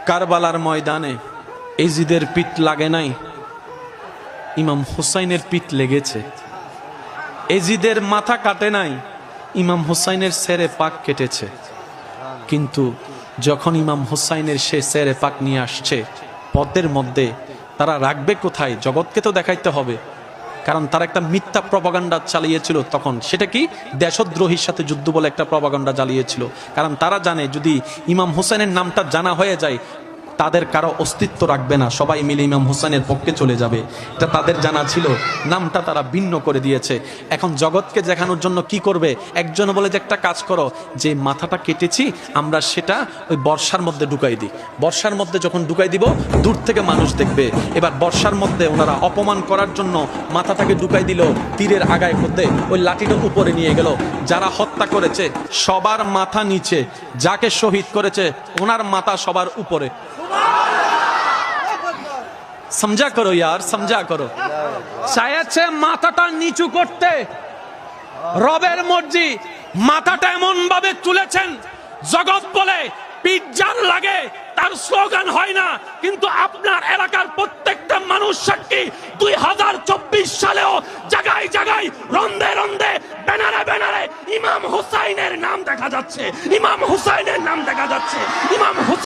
কারবালার ময়দানে এজিদের পিঠ লাগে নাই, ইমাম হুসাইনের পিঠ লেগেছে। এজিদের মাথা কাটে নাই, ইমাম হুসাইনের সেরে পাক কেটেছে। কিন্তু যখন ইমাম হুসাইনের সে সেরে পাক নিয়ে আসছে পথের মধ্যে, তারা রাখবে কোথায়? জগৎকে তো দেখাইতে হবে, কারণ তারা একটা মিথ্যা প্রপাগান্ডা চালিয়েছিল তখন। সেটা কি? দেশদ্রোহীর সাথে যুদ্ধ বলে একটা প্রপাগান্ডা চালিয়েছিল। কারণ তারা জানে যদি ইমাম হুসাইনের নামটা জানা হয়ে যায় তাদের কারো অস্তিত্ব রাখবে না, সবাই মিলে ইমাম হুসাইনের পক্ষে চলে যাবে। এটা তাদের জানা ছিল, নামটা তারা ভিন্ন করে দিয়েছে। এখন জগৎকে দেখানোর জন্য কি করবে? একজন বলে যে একটা কাজ করো, যে মাথাটা কেটেছি আমরা সেটা ওই বর্ষার মধ্যে ঢুকাই দিই। বর্ষার মধ্যে যখন ঢুকাই দিব দূর থেকে মানুষ দেখবে। এবার বর্ষার মধ্যে ওনারা অপমান করার জন্য মাথাটাকে ঢুকাই দিল তীরের আগায় মধ্যে, ওই লাঠিটা উপরে নিয়ে গেল। যারা হত্যা করেছে সবার মাথা নিচে, যাকে শহীদ করেছে ওনার মাথা সবার উপরে। সমঝা করো ইয়ার, সমঝা করো। চাইছে মাথাটা নিচু করতে, রবের মর্জি মাথাটা এমন ভাবে তুলেছেন জগৎ বলে পিজ্জার লাগে, তার স্লোগান হয় না। কিন্তু আপনার এলাকার প্রত্যেকটা মানুষ সাক্ষী, 2024 সালেও জায়গায় জায়গায় রন্দে রন্দে ব্যানারে ব্যানারে ইমাম হুসাইনের নাম দেখা যাচ্ছে, ইমাম হুসাইনের নাম দেখা যাচ্ছে, ইমাম